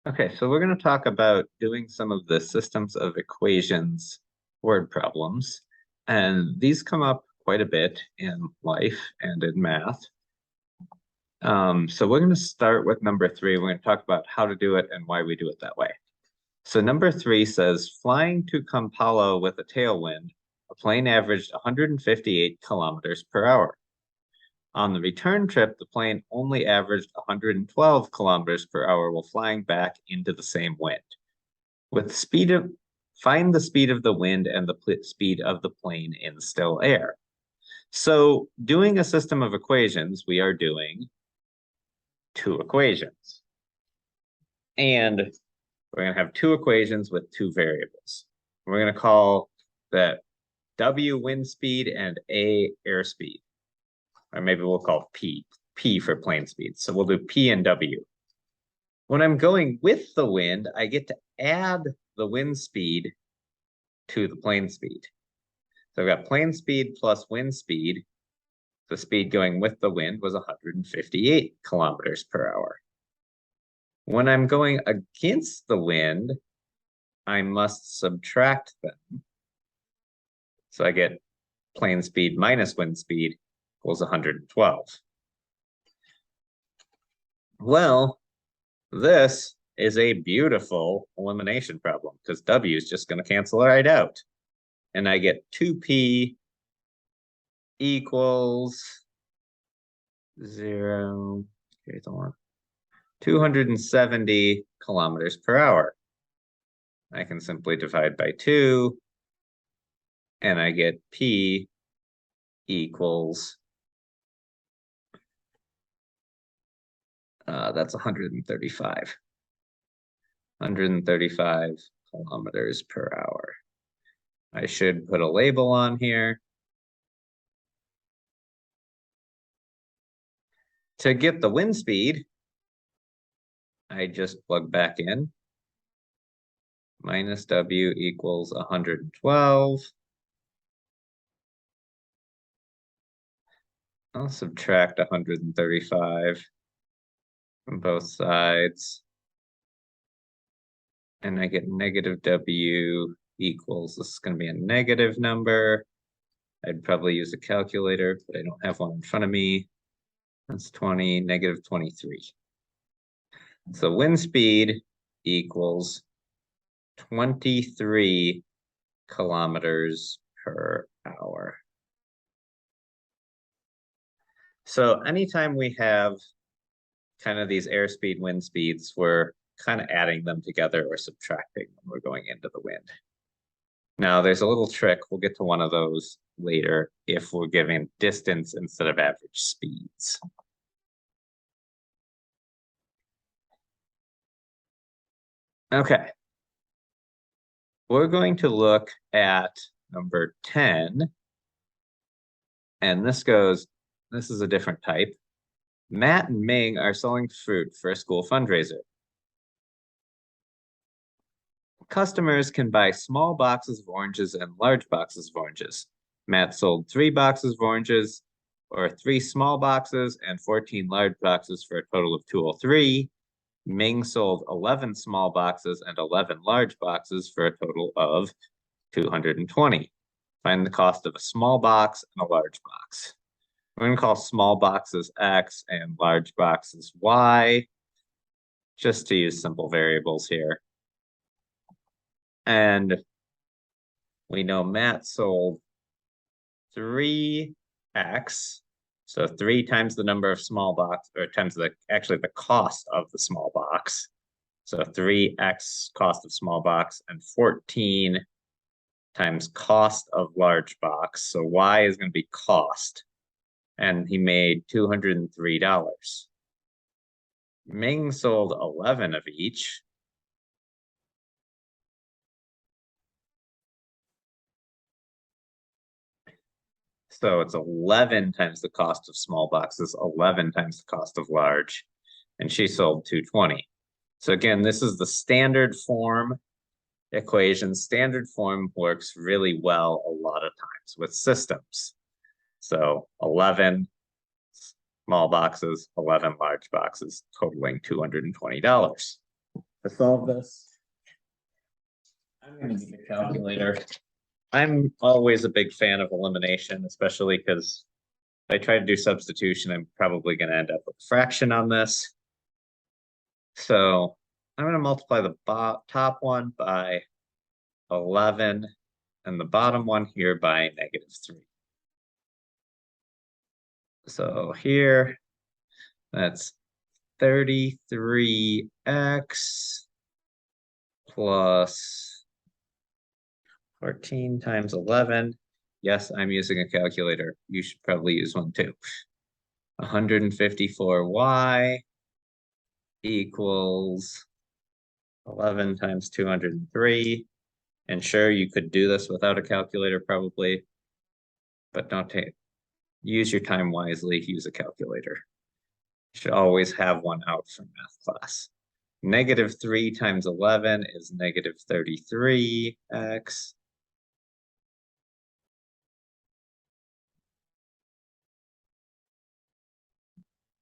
Okay, so we're going to talk about doing some of the systems of equations word problems. And these come up quite a bit in life and in math. So we're going to start with number 3. We're going to talk about how to do it and why we do it that way. So number 3 says, flying to Kampala with a tailwind, a plane averaged 158 kilometers per hour. On the return trip, the plane only averaged 112 kilometers per hour while flying back into the same wind. Find the speed of the wind and the speed of the plane in still air. So doing a system of equations, we are doing two equations. And we're going to have two equations with two variables. We're going to call that W wind speed and A airspeed. Or maybe we'll call P for plane speed. So we'll do P and W. When I'm going with the wind, I get to add the wind speed to the plane speed. So I've got plane speed plus wind speed. The speed going with the wind was 158 kilometers per hour. When I'm going against the wind, I must subtract them. So I get plane speed minus wind speed equals 112. Well, this is a beautiful elimination problem because W is just going to cancel right out. And I get 2P equals 0, here's the one, 270 kilometers per hour. I can simply divide by 2, and I get P equals, that's 135. 135 kilometers per hour. I should put a label on here. To get the wind speed, I just plug back in. Minus W equals 112. I'll subtract 135 from both sides. And I get negative W equals, this is going to be a negative number. I'd probably use a calculator, but I don't have one in front of me. That's 20, negative 23. So wind speed equals 23 kilometers per hour. So anytime we have kind of these airspeed, wind speeds, we're kind of adding them together or subtracting when we're going into the wind. Now, there's a little trick. We'll get to one of those later if we're giving distance instead of average speeds. Okay. We're going to look at number 10. And this is a different type. Matt and Ming are selling fruit for a school fundraiser. Customers can buy small boxes of oranges and large boxes of oranges. Matt sold 3 boxes of oranges, or 3 small boxes and 14 large boxes for a total of 203. Ming sold 11 small boxes and 11 large boxes for a total of 220. Find the cost of a small box and a large box. We're going to call small boxes X and large boxes Y, just to use simple variables here. And we know Matt sold 3X, so 3 times the number of small box, or times actually the cost of the small box. So 3X cost of small box and 14 times cost of large box. So Y is going to be cost. And he made $203. Ming sold 11 of each. So it's 11 times the cost of small boxes, 11 times the cost of large, and she sold 220. So again, this is the standard form equation. Standard form works really well a lot of times with systems. So 11 small boxes, 11 large boxes, totaling $220. to solve this. I'm gonna need a calculator. I'm always a big fan of elimination, especially because if I try to do substitution, I'm probably gonna end up with a fraction on this. So I'm gonna multiply the top one by 11 and the bottom one here by -3. So here, that's 33x plus 14 times 11. Yes, I'm using a calculator. You should probably use one too. 154y equals 11 times 203. And sure, you could do this without a calculator probably, but use your time wisely, use a calculator. You should always have one out for math class. -3 times 11 is -33x.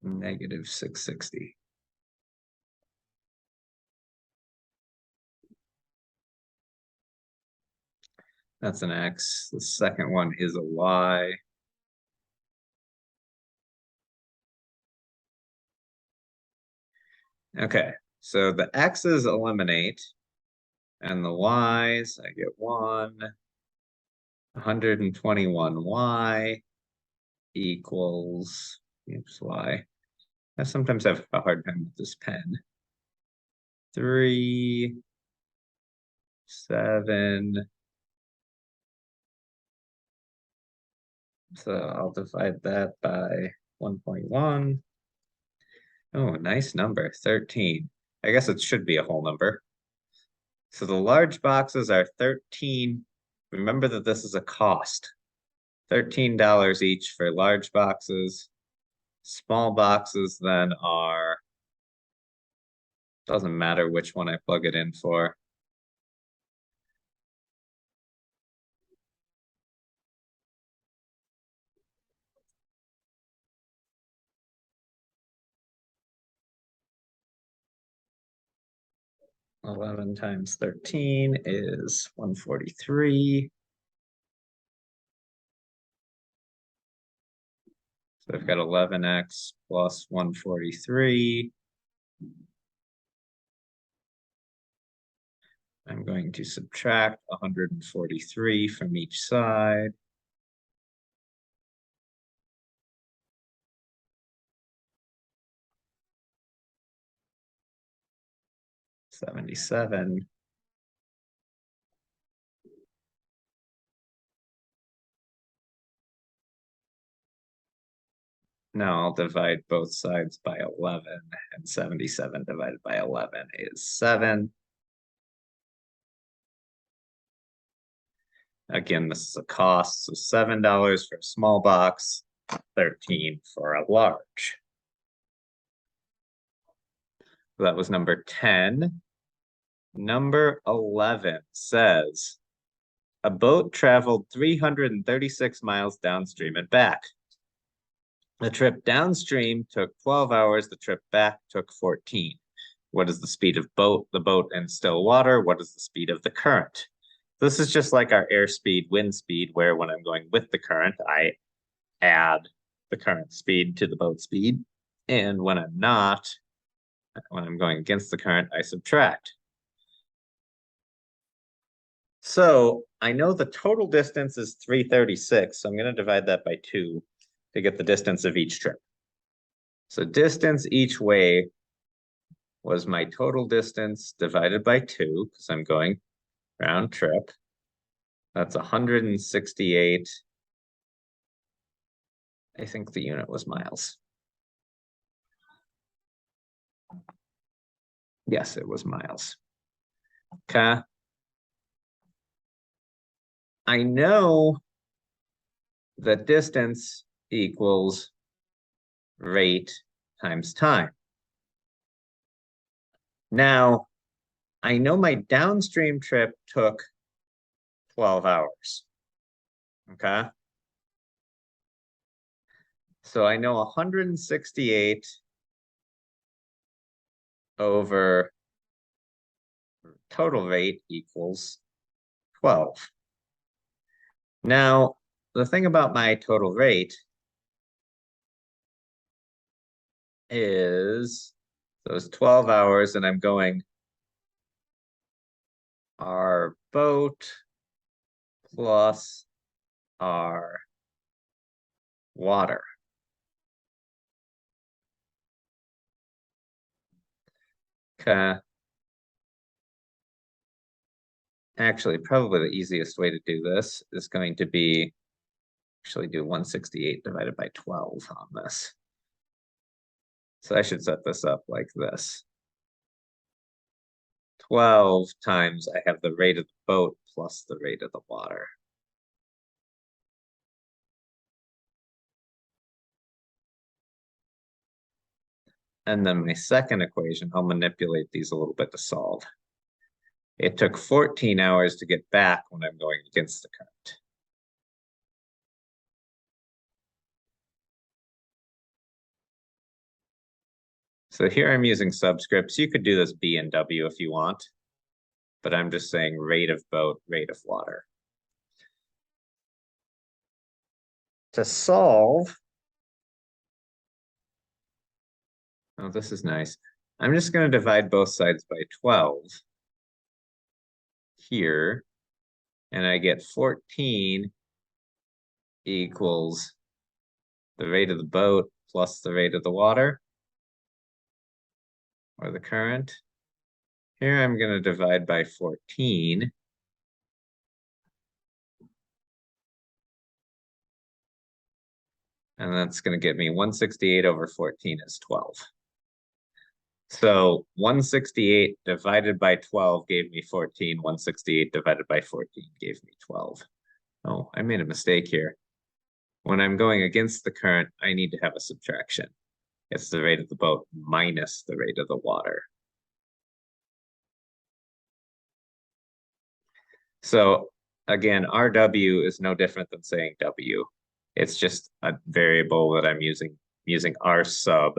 -660. That's an x. The second one is a y. Okay, so the x's eliminate, and the y's, I get 121y equals, oops, y. I sometimes have a hard time with this pen. 3, 7. So I'll divide that by 1.1. Oh, nice number, 13. I guess it should be a whole number. So the large boxes are 13. Remember that this is a cost. $13 each for large boxes. Small boxes then are, doesn't matter which one I plug it in for. $11 times 13 is 143. So I've got 11x plus 143. I'm going to subtract 143 from each side. $77. Now I'll divide both sides by 11, and 77 divided by 11 is 7. Again, this is a cost, so $7 for a small box, 13 for a large. So that was number 10. Number 11 says, a boat traveled 336 miles downstream and back. The trip downstream took 12 hours. The trip back took 14. What is the speed of the boat in still water? What is the speed of the current? This is just like our airspeed, wind speed, where when I'm going with the current, I add the current speed to the boat speed. And when I'm not, when I'm going against the current, I subtract. So I know the total distance is 336, so I'm going to divide that by 2 to get the distance of each trip. So distance each way was my total distance divided by 2, because I'm going round trip. That's 168. I think the unit was miles. Yes, it was miles. Okay. I know that distance equals rate times time. Now, I know my downstream trip took 12 hours. Okay. So I know 168 over total rate equals 12. Now, the thing about my total rate is those 12 hours, and I'm going our boat plus our water. Okay. Actually, probably the easiest way to do this is going to be actually do 168 divided by 12 on this. So I should set this up like this. 12 times I have the rate of the boat plus the rate of the water. And then my second equation, I'll manipulate these a little bit to solve. It took 14 hours to get back when I'm going against the current. So here I'm using subscripts. You could do this B and W if you want, but I'm just saying rate of boat, rate of water. To solve, oh, this is nice. I'm just going to divide both sides by 12 here, and I get 14 equals the rate of the boat plus the rate of the water, or the current. Here I'm going to divide by 14. And that's going to get me 168 over 14 is 12. So 168 divided by 12 gave me 14. 168 divided by 14 gave me 12. Oh, I made a mistake here. When I'm going against the current, I need to have a subtraction. It's the rate of the boat minus the rate of the water. So again, RW is no different than saying W. It's just a variable that I'm using R sub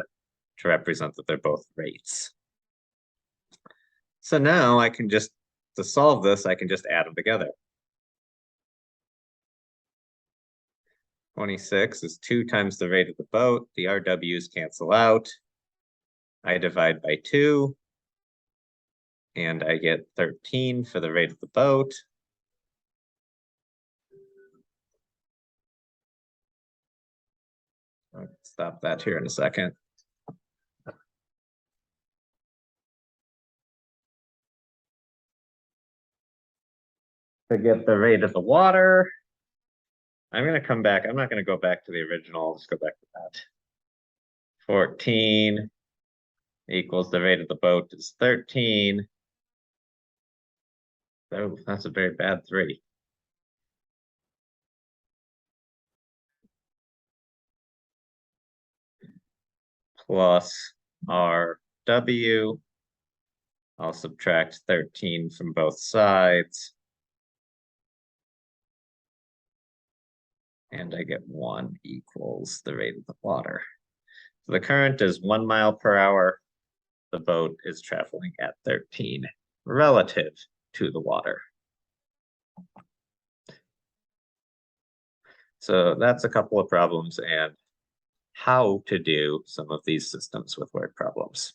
to represent that they're both rates. So now I can just, to solve this, I can just add them together. 26 is 2 times the rate of the boat. The RWs cancel out. I divide by 2. And I get 13 for the rate of the boat. I'll stop that here in a second. To get the rate of the water, I'm going to come back. I'm not going to go back to the original. I'll just go back to that. 14 equals the rate of the boat is 13. Oh, that's a very bad 3. Plus RW. I'll subtract 13 from both sides. And I get 1 equals the rate of the water. So the current is 1 mile per hour. The boat is traveling at 13 relative to the water. So that's a couple of problems and how to do some of these systems with word problems.